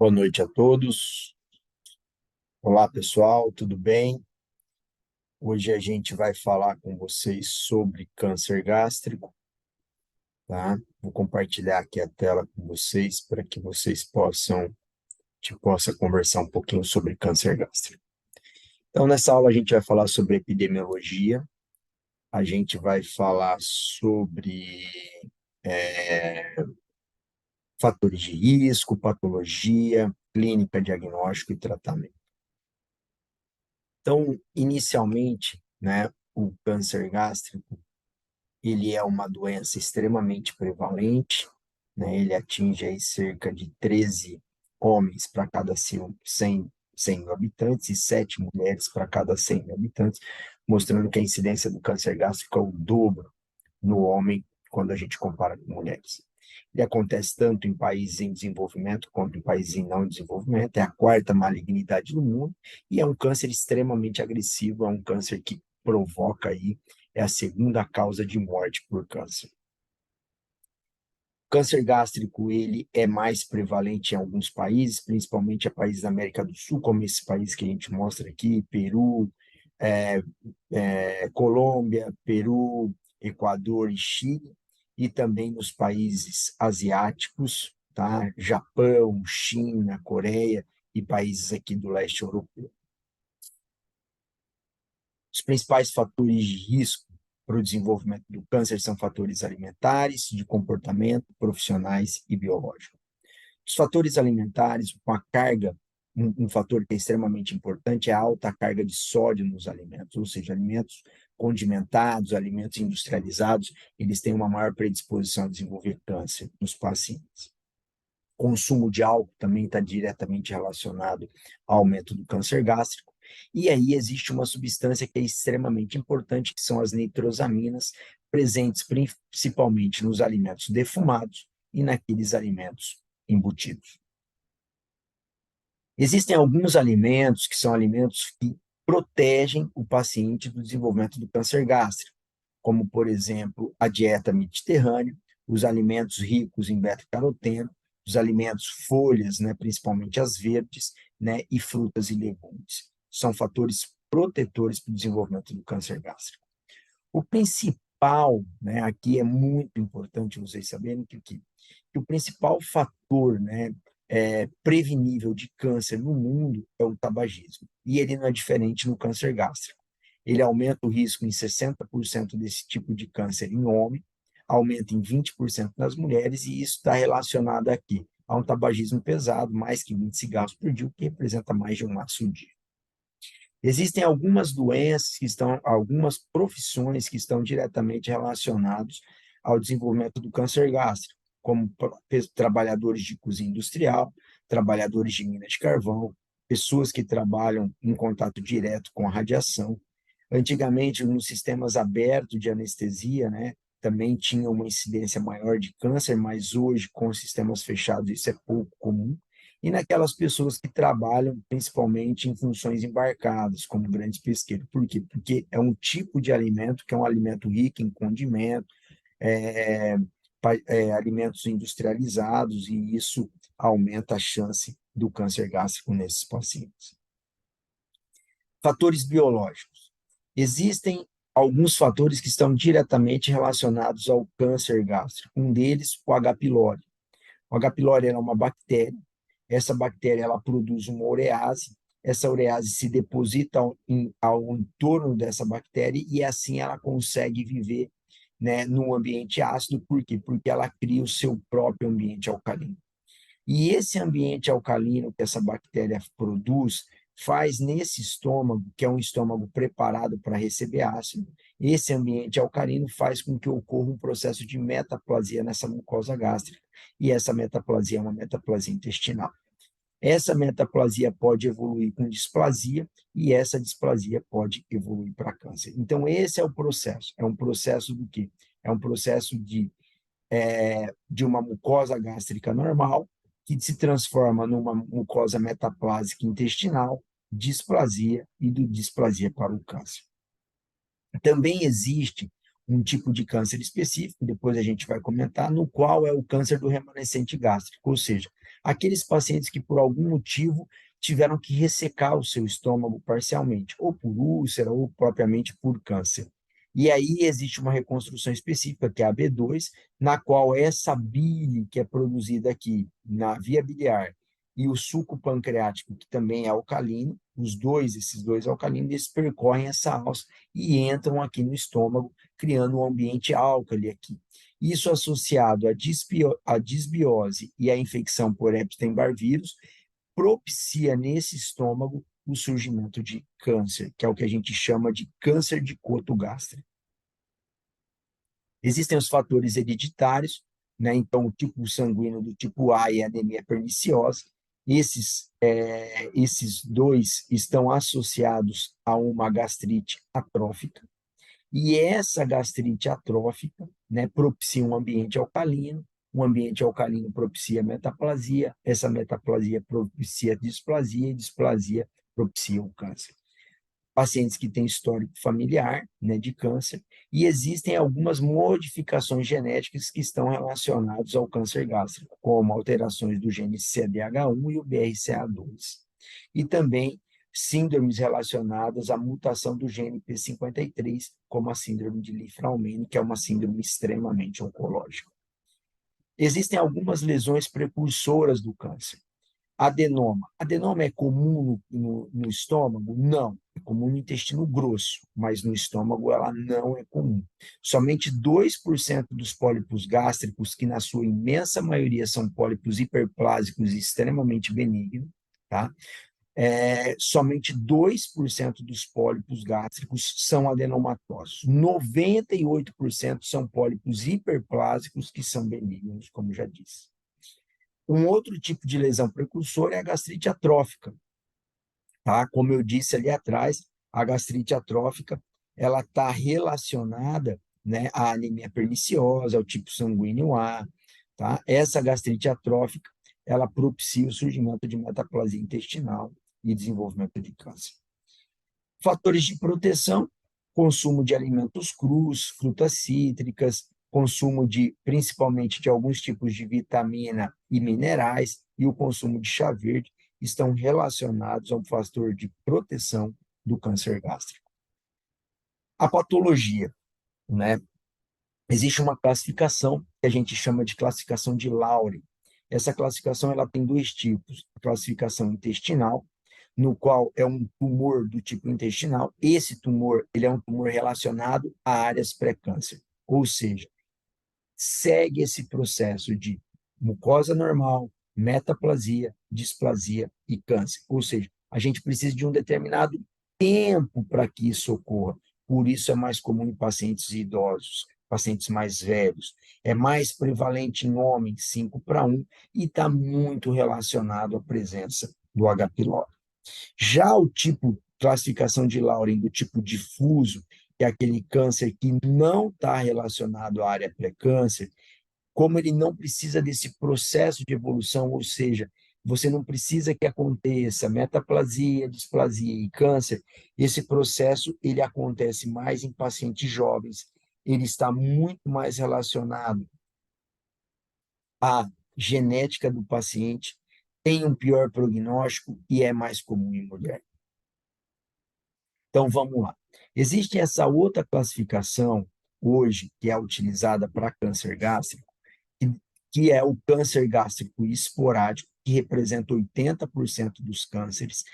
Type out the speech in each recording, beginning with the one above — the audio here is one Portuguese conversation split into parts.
Boa noite a todos. Olá, pessoal, tudo bem? Hoje a gente vai falar com vocês sobre câncer gástrico, tá? Vou compartilhar aqui a tela com vocês para que vocês possa conversar um pouquinho sobre câncer gástrico. Então, nessa aula a gente vai falar sobre epidemiologia, a gente vai falar sobre fatores de risco, patologia, clínica, diagnóstico e tratamento. Então, inicialmente, né, o câncer gástrico, ele é uma doença extremamente prevalente, né? Ele atinge aí cerca de 13 homens para cada 100 mil habitantes e 7 mulheres para cada 100 mil habitantes, mostrando que a incidência do câncer gástrico é o dobro no homem quando a gente compara com mulheres. Ele acontece tanto em países em desenvolvimento quanto em países em não desenvolvimento, é a quarta malignidade do mundo e é um câncer extremamente agressivo, é um câncer que provoca aí, é a segunda causa de morte por câncer. O câncer gástrico, ele é mais prevalente em alguns países, principalmente países da América do Sul, como esse país que a gente mostra aqui, Peru, é, Colômbia, Peru, Equador e Chile, e também nos países asiáticos, tá? Japão, China, Coreia e países aqui do leste europeu. Os principais fatores de risco para o desenvolvimento do câncer são fatores alimentares, de comportamento, profissionais e biológicos. Os fatores alimentares, uma carga, um fator que é extremamente importante é a alta carga de sódio nos alimentos, ou seja, alimentos condimentados, alimentos industrializados, eles têm uma maior predisposição a desenvolver câncer nos pacientes. O consumo de álcool também está diretamente relacionado ao aumento do câncer gástrico. E aí existe uma substância que é extremamente importante, que são as nitrosaminas, presentes principalmente nos alimentos defumados e naqueles alimentos embutidos. Existem alguns alimentos que são alimentos que protegem o paciente do desenvolvimento do câncer gástrico, como, por exemplo, a dieta mediterrânea, os alimentos ricos em beta-caroteno, os alimentos folhas, né, principalmente as verdes, né, e frutas e legumes. São fatores protetores para o desenvolvimento do câncer gástrico. O principal, né, aqui é muito importante vocês saberem que o principal fator, né, prevenível de câncer no mundo é o tabagismo. E ele não é diferente no câncer gástrico. Ele aumenta o risco em 60% desse tipo de câncer em homem, aumenta em 20% nas mulheres, e isso está relacionado aqui a um tabagismo pesado, mais que 20 cigarros por dia, o que representa mais de um maço dia. Existem algumas doenças algumas profissões que estão diretamente relacionadas ao desenvolvimento do câncer gástrico, como trabalhadores de cozinha industrial, trabalhadores de mina de carvão, pessoas que trabalham em contato direto com a radiação. Antigamente, nos sistemas abertos de anestesia, né, também tinha uma incidência maior de câncer, mas hoje, com os sistemas fechados, isso é pouco comum. E naquelas pessoas que trabalham principalmente em funções embarcadas, como grandes pesqueiros. Por quê? Porque é um tipo de alimento que é um alimento rico em condimento, é, alimentos industrializados, e isso aumenta a chance do câncer gástrico nesses pacientes. Fatores biológicos. Existem alguns fatores que estão diretamente relacionados ao câncer gástrico. Um deles, o H. pylori. O H. pylori é uma bactéria. Essa bactéria ela produz uma urease. Essa urease se deposita ao entorno dessa bactéria e assim ela consegue viver, né, num ambiente ácido. Por quê? Porque ela cria o seu próprio ambiente alcalino. E esse ambiente alcalino que essa bactéria produz faz nesse estômago, que é um estômago preparado para receber ácido, esse ambiente alcalino faz com que ocorra um processo de metaplasia nessa mucosa gástrica. E essa metaplasia é uma metaplasia intestinal. Essa metaplasia pode evoluir com displasia e essa displasia pode evoluir para câncer. Então, esse é o processo. É um processo do quê? É um processo de uma mucosa gástrica normal, que se transforma numa mucosa metaplásica intestinal, displasia e do displasia para o câncer. Também existe um tipo de câncer específico, depois a gente vai comentar, no qual é o câncer do remanescente gástrico, ou seja, aqueles pacientes que, por algum motivo, tiveram que ressecar o seu estômago parcialmente, ou por úlcera, ou propriamente por câncer. E aí existe uma reconstrução específica, que é a B2, na qual essa bile que é produzida aqui na via biliar e o suco pancreático, que também é alcalino, esses dois alcalinos, eles percorrem essa alça e entram aqui no estômago, criando um ambiente álcali aqui. Isso associado à disbiose e à infecção por Epstein-Barr vírus, propicia nesse estômago o surgimento de câncer, que é o que a gente chama de câncer de coto gástrico. Existem os fatores hereditários, né? Então, o tipo sanguíneo do tipo A e a anemia perniciosa. Esses dois estão associados a uma gastrite atrófica. E essa gastrite atrófica, né, propicia um ambiente alcalino propicia metaplasia, essa metaplasia propicia displasia, e displasia propicia o câncer. Pacientes que têm histórico familiar, né, de câncer, e existem algumas modificações genéticas que estão relacionadas ao câncer gástrico, como alterações do gene CDH1 e o BRCA2. E também síndromes relacionadas à mutação do gene P53, como a síndrome de Li-Fraumeni, que é uma síndrome extremamente oncológica. Existem algumas lesões precursoras do câncer. Adenoma. Adenoma é comum no estômago? Não. É comum no intestino grosso, mas no estômago ela não é comum. Somente 2% dos pólipos gástricos, que na sua imensa maioria são pólipos hiperplásicos e extremamente benignos, tá? Somente 2% dos pólipos gástricos são adenomatosos. 98% são pólipos hiperplásicos que são benignos, como já disse. Um outro tipo de lesão precursora é a gastrite atrófica, tá? Como eu disse ali atrás, a gastrite atrófica ela está relacionada, né, à anemia perniciosa, ao tipo sanguíneo A, tá? Essa gastrite atrófica ela propicia o surgimento de metaplasia intestinal e desenvolvimento de câncer. Fatores de proteção: consumo de alimentos crus, frutas cítricas, consumo principalmente de alguns tipos de vitamina e minerais, e o consumo de chá verde estão relacionados ao fator de proteção do câncer gástrico. A patologia, né? Existe uma classificação que a gente chama de classificação de Lauren. Essa classificação ela tem dois tipos: a classificação intestinal, no qual é um tumor do tipo intestinal. Esse tumor ele é um tumor relacionado a áreas pré-câncer, ou seja, segue esse processo de mucosa normal, metaplasia, displasia e câncer. Ou seja, a gente precisa de um determinado tempo para que isso ocorra. Por isso é mais comum em pacientes idosos, pacientes mais velhos. É mais prevalente em homens, 5:1, e está muito relacionado à presença do H. pylori. Já o tipo, classificação de Lauren do tipo difuso, que é aquele câncer que não está relacionado à área pré-câncer, como ele não precisa desse processo de evolução, ou seja, você não precisa que aconteça metaplasia, displasia e câncer, esse processo ele acontece mais em pacientes jovens, ele está muito mais relacionado à genética do paciente, tem um pior prognóstico e é mais comum em mulher. Então, vamos lá. Existe essa outra classificação hoje que é utilizada para câncer gástrico, que é o câncer gástrico esporádico, que representa 80% dos cânceres.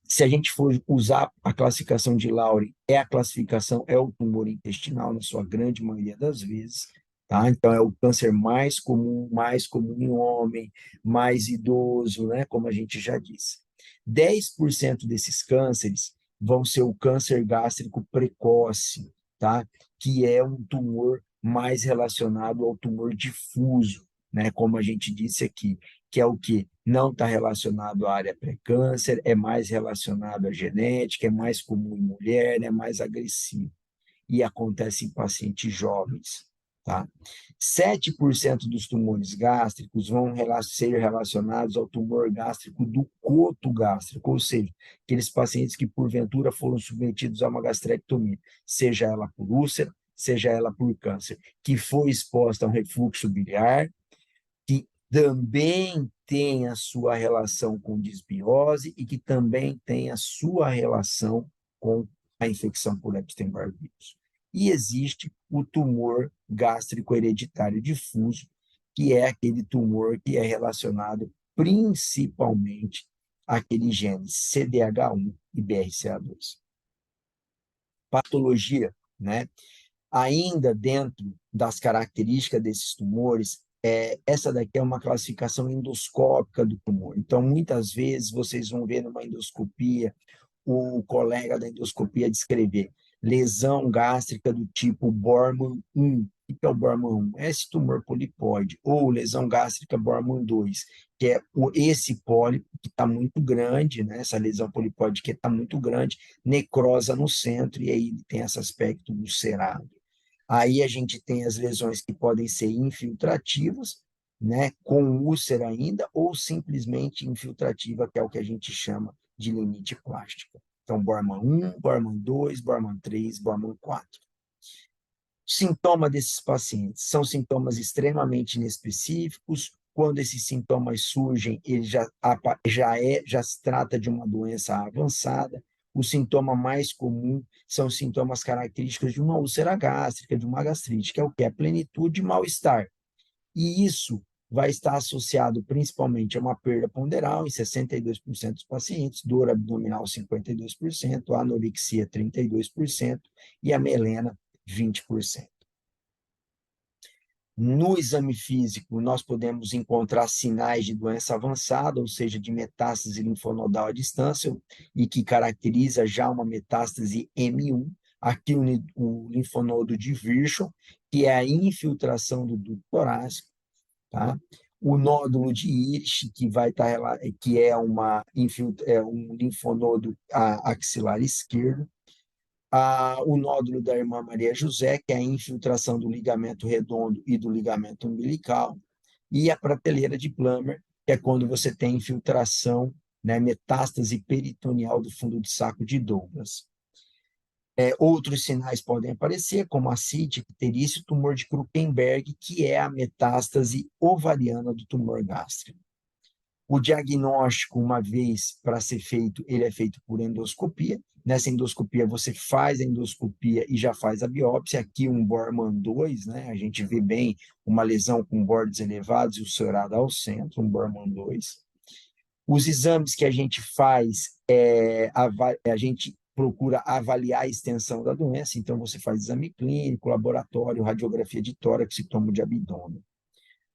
Se a gente for usar a classificação de Lauren, é o tumor intestinal, na sua grande maioria das vezes, tá? Então, é o câncer mais comum em homem, mais idoso, né? Como a gente já disse. 10% desses cânceres vão ser o câncer gástrico precoce, tá? Que é um tumor mais relacionado ao tumor difuso, né? Como a gente disse aqui, que é o que não está relacionado à área pré-câncer, é mais relacionado à genética, é mais comum em mulher, é mais agressivo e acontece em pacientes jovens. Tá? 7% dos tumores gástricos vão ser relacionados ao tumor gástrico do coto gástrico, ou seja, aqueles pacientes que porventura foram submetidos a uma gastrectomia, seja ela por úlcera, seja ela por câncer, que foi exposta a um refluxo biliar, que também tem a sua relação com disbiose e que também tem a sua relação com a infecção por Epstein-Barr vírus. E existe o tumor gástrico hereditário difuso, que é aquele tumor que é relacionado principalmente àqueles genes CDH1 e BRCA2. Patologia, né? Ainda dentro das características desses tumores, essa daqui é uma classificação endoscópica do tumor. Então, muitas vezes, vocês vão ver numa endoscopia o colega da endoscopia descrever lesão gástrica do tipo Bormann 1. O que é o Bormann 1? É esse tumor polipóide. Ou lesão gástrica Bormann 2, que é esse pólipo que está muito grande, né? Essa lesão polipóide que está muito grande, necrosa no centro, e aí tem esse aspecto ulcerado. Aí a gente tem as lesões que podem ser infiltrativas, né, com úlcera ainda, ou simplesmente infiltrativa, que é o que a gente chama de limite plástica. Então, Bormann 1, Bormann 2, Bormann 3, Bormann 4. Sintoma desses pacientes são sintomas extremamente inespecíficos. Quando esses sintomas surgem, ele já se trata de uma doença avançada. O sintoma mais comum são sintomas característicos de uma úlcera gástrica, de uma gastrite, que é o que? A plenitude e mal-estar. E isso vai estar associado principalmente a uma perda ponderal em 62% dos pacientes, dor abdominal 52%, a anorexia 32% e a melena 20%. No exame físico, nós podemos encontrar sinais de doença avançada, ou seja, de metástase linfonodal à distância, e que caracteriza já uma metástase M1, aqui o linfonodo de Virchow, que é a infiltração do ducto torácico, tá? O nódulo de Irish, que é um linfonodo axilar esquerdo, o nódulo da irmã Maria José, que é a infiltração do ligamento redondo e do ligamento umbilical, e a prateleira de Plummer, que é quando você tem infiltração, né, metástase peritoneal do fundo de saco de Douglas. Outros sinais podem aparecer, como ascite, icterícia e tumor de Krukenberg, que é a metástase ovariana do tumor gástrico. O diagnóstico, uma vez para ser feito, ele é feito por endoscopia. Nessa endoscopia, você faz a endoscopia e já faz a biópsia. Aqui um Bormann 2, né? A gente vê bem uma lesão com bordes elevados e ulcerada ao centro, um Bormann 2. Os exames que a gente faz, a gente procura avaliar a extensão da doença. Então, você faz exame clínico, laboratório, radiografia de tórax e tomo de abdômen.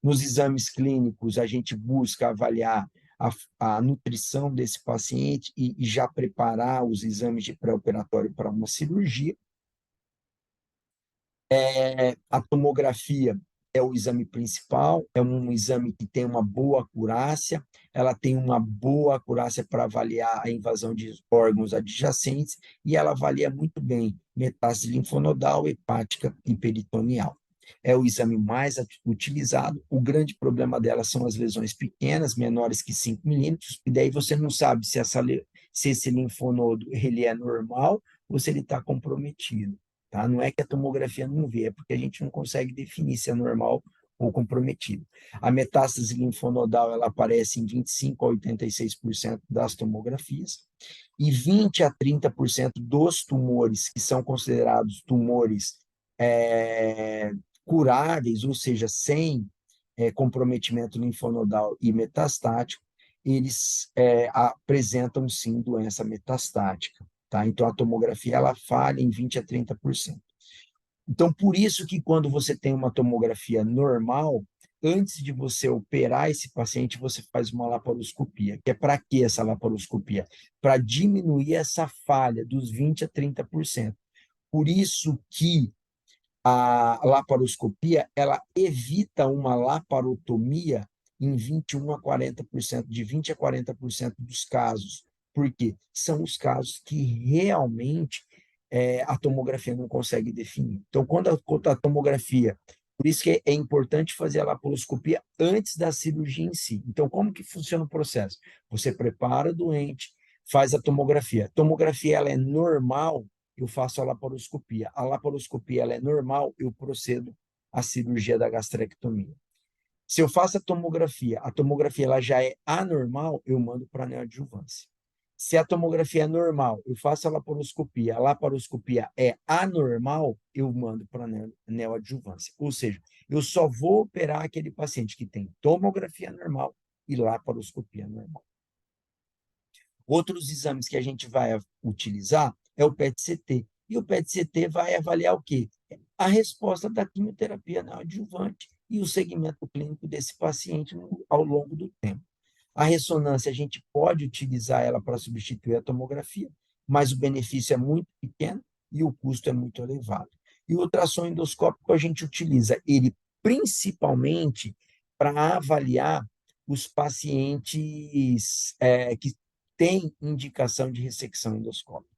Nos exames clínicos, a gente busca avaliar a nutrição desse paciente e já preparar os exames de pré-operatório para uma cirurgia. A tomografia é o exame principal, é um exame que tem uma boa acurácia, ela tem uma boa acurácia para avaliar a invasão de órgãos adjacentes e ela avalia muito bem metástase linfonodal, hepática e peritoneal. É o exame mais utilizado. O grande problema dela são as lesões pequenas, menores que 5 milímetros, e daí você não sabe se esse linfonodo ele é normal ou se ele está comprometido. Tá? Não é que a tomografia não vê, é porque a gente não consegue definir se é normal ou comprometido. A metástase linfonodal ela aparece em 25% a 86% das tomografias, e 20% a 30% dos tumores que são considerados tumores curáveis, ou seja, sem comprometimento linfonodal e metastático, eles apresentam sim doença metastática. Tá? Então, a tomografia ela falha em 20% a 30%. Então, por isso que quando você tem uma tomografia normal, antes de você operar esse paciente, você faz uma laparoscopia. Que é para que essa laparoscopia? Para diminuir essa falha dos 20% a 30%. Por isso que a laparoscopia ela evita uma laparotomia em 21% a 40%, de 20% a 40% dos casos. Por quê? São os casos que realmente a tomografia não consegue definir. Então, quando a tomografia, por isso que é importante fazer a laparoscopia antes da cirurgia em si. Então, como que funciona o processo? Você prepara o doente, faz a tomografia. A tomografia ela é normal, eu faço a laparoscopia. A laparoscopia ela é normal, eu procedo à cirurgia da gastrectomia. Se eu faço a tomografia ela já é anormal, eu mando para a neoadjuvância. Se a tomografia é normal, eu faço a laparoscopia é anormal, eu mando para a neoadjuvância. Ou seja, eu só vou operar aquele paciente que tem tomografia normal e laparoscopia normal. Outros exames que a gente vai utilizar é o PET-CT. E o PET-CT vai avaliar o quê? A resposta da quimioterapia neoadjuvante e o segmento clínico desse paciente ao longo do tempo. A ressonância, a gente pode utilizar ela para substituir a tomografia, mas o benefício é muito pequeno e o custo é muito elevado. E o ultrassom endoscópico, a gente utiliza ele principalmente para avaliar os pacientes que têm indicação de ressecção endoscópica.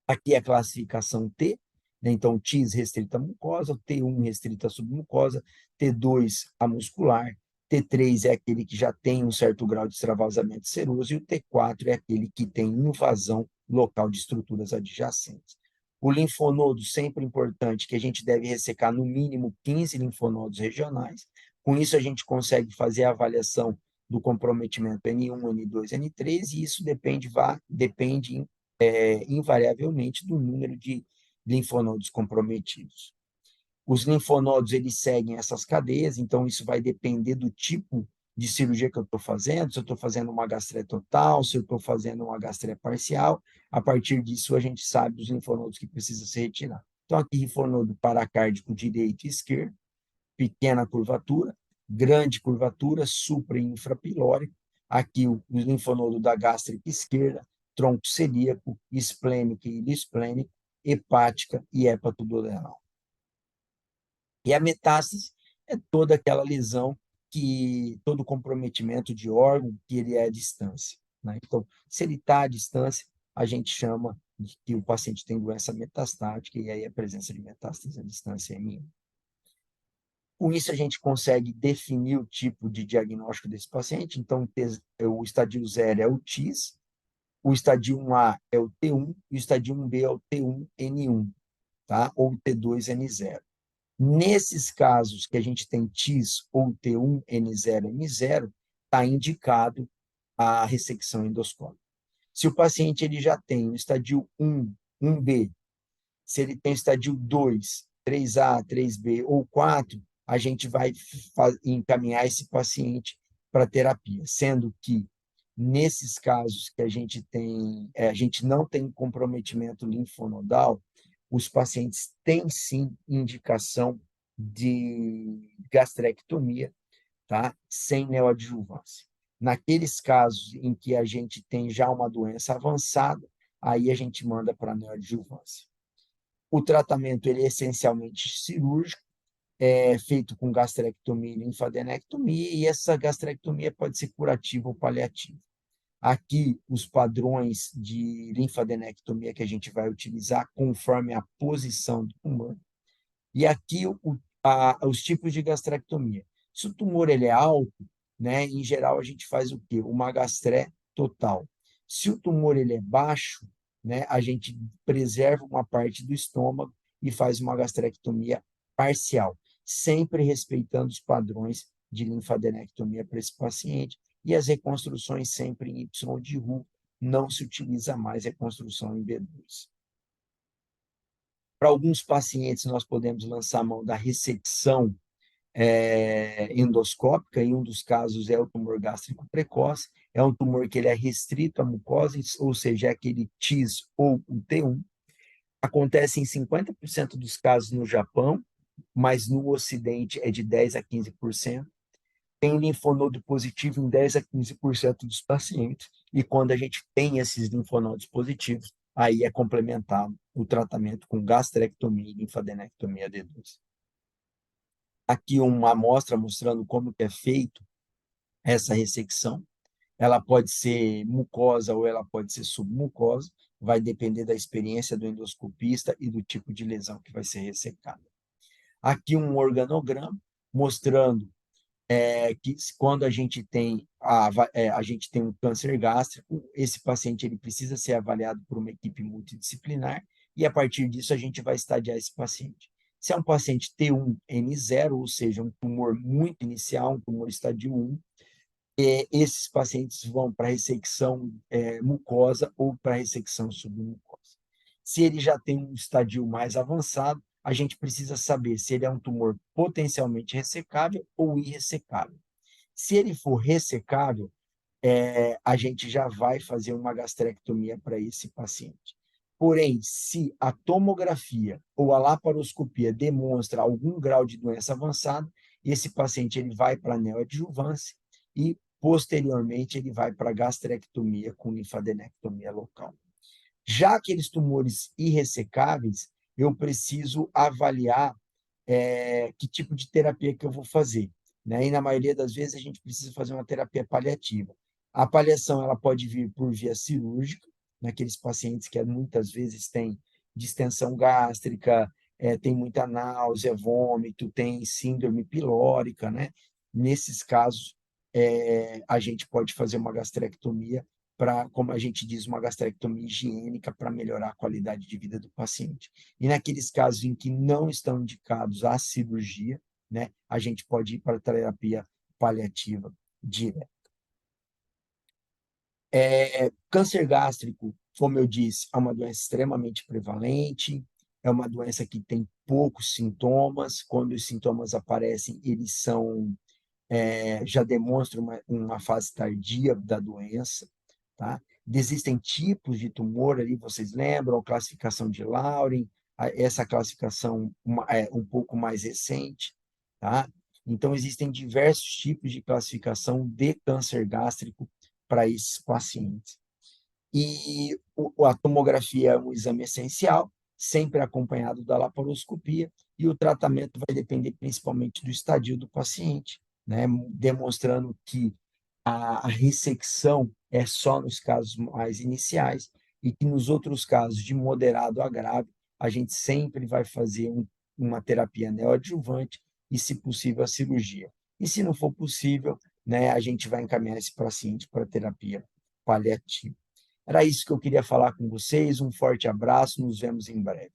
Aqui é a classificação T, né? Então, TIS restrita à mucosa, T1 restrita à submucosa, T2 a muscular, T3 é aquele que já tem um certo grau de extravasamento seroso e o T4 é aquele que tem invasão local de estruturas adjacentes. O linfonodo, sempre importante, que a gente deve ressecar no mínimo 15 linfonodos regionais. Com isso, a gente consegue fazer a avaliação do comprometimento N1, N2, N3, e isso depende invariavelmente do número de linfonodos comprometidos. Os linfonodos, eles seguem essas cadeias, então isso vai depender do tipo de cirurgia que eu estou fazendo, se eu estou fazendo uma gastré total, se eu estou fazendo uma gastré parcial. A partir disso, a gente sabe os linfonodos que precisam ser retirados. Então, aqui, linfonodo paracárdico direito e esquerdo, pequena curvatura, grande curvatura, supra e infrapilórico. Aqui, o linfonodo da gástrica esquerda, tronco celíaco, esplênico e ileosplênico, hepática e hepatoduodenal. E a metástase é toda aquela lesão todo comprometimento de órgão que ele é à distância, né? Então, se ele está à distância, a gente chama de que o paciente tem doença metastática e aí a presença de metástase à distância é mínima. Com isso, a gente consegue definir o tipo de diagnóstico desse paciente. Então, o estadio 0 é o TIS, o estadio 1A é o T1 e o estadio 1B é o T1N1, tá? Ou T2N0. Nesses casos que a gente tem TIS ou T1N0N0, está indicado a ressecção endoscópica. Se o paciente ele já tem o estadio 1, 1B, se ele tem o estadio 2, 3A, 3B ou 4, a gente vai encaminhar esse paciente para terapia, sendo que nesses casos que a gente não tem comprometimento linfonodal, os pacientes têm sim indicação de gastrectomia, tá? Sem neoadjuvância. Naqueles casos em que a gente tem já uma doença avançada, aí a gente manda para a neoadjuvância. O tratamento ele é essencialmente cirúrgico, é feito com gastrectomia e linfadenectomia, e essa gastrectomia pode ser curativa ou paliativa. Aqui, os padrões de linfadenectomia que a gente vai utilizar conforme a posição do tumor. E aqui, os tipos de gastrectomia. Se o tumor ele é alto, né, em geral, a gente faz o quê? Uma gastré total. Se o tumor ele é baixo, né, a gente preserva uma parte do estômago e faz uma gastrectomia parcial, sempre respeitando os padrões de linfadenectomia para esse paciente e as reconstruções sempre em Y de Roux, não se utiliza mais reconstrução em B2. Para alguns pacientes, nós podemos lançar a mão da ressecção endoscópica, em um dos casos é o tumor gástrico precoce, é um tumor que ele é restrito à mucosa, ou seja, é aquele TIS ou o T1. Acontece em 50% dos casos no Japão, mas no Ocidente é de 10 a 15%. Tem linfonodo positivo em 10 a 15% dos pacientes, e quando a gente tem esses linfonodos positivos, aí é complementado o tratamento com gastrectomia e linfadenectomia D2. Aqui uma amostra mostrando como é feito essa ressecção. Ela pode ser mucosa ou ela pode ser submucosa, vai depender da experiência do endoscopista e do tipo de lesão que vai ser ressecada. Aqui um organograma mostrando que quando a gente tem a gente tem um câncer gástrico, esse paciente ele precisa ser avaliado por uma equipe multidisciplinar e a partir disso a gente vai estadiar esse paciente. Se é um paciente T1N0, ou seja, um tumor muito inicial, um tumor estádio 1, esses pacientes vão para ressecção mucosa ou para ressecção submucosa. Se ele já tem um estadio mais avançado, a gente precisa saber se ele é um tumor potencialmente ressecável ou irressecável. Se ele for ressecável, a gente já vai fazer uma gastrectomia para esse paciente. Porém, se a tomografia ou a laparoscopia demonstra algum grau de doença avançada, esse paciente ele vai para a neoadjuvância e, posteriormente, ele vai para a gastrectomia com linfadenectomia local. Já aqueles tumores irressecáveis, eu preciso avaliar que tipo de terapia que eu vou fazer, né? E na maioria das vezes a gente precisa fazer uma terapia paliativa. A paliação ela pode vir por via cirúrgica, naqueles pacientes que muitas vezes têm distensão gástrica, tem muita náusea, vômito, tem síndrome pilórica, né? Nesses casos, a gente pode fazer uma gastrectomia para, como a gente diz, uma gastrectomia higiênica para melhorar a qualidade de vida do paciente. E naqueles casos em que não estão indicados a cirurgia, né, a gente pode ir para a terapia paliativa direta. Câncer gástrico, como eu disse, é uma doença extremamente prevalente, é uma doença que tem poucos sintomas. Quando os sintomas aparecem, eles já demonstram uma fase tardia da doença, tá? Existem tipos de tumor ali, vocês lembram, a classificação de Lauren, essa classificação é um pouco mais recente, tá? Então, existem diversos tipos de classificação de câncer gástrico para esses pacientes. E a tomografia é um exame essencial, sempre acompanhado da laparoscopia, e o tratamento vai depender principalmente do estadio do paciente, né? Demonstrando que a ressecção é só nos casos mais iniciais e que nos outros casos de moderado a grave, a gente sempre vai fazer uma terapia neoadjuvante e, se possível, a cirurgia. E se não for possível, né, a gente vai encaminhar esse paciente para terapia paliativa. Era isso que eu queria falar com vocês. Um forte abraço, nos vemos em breve.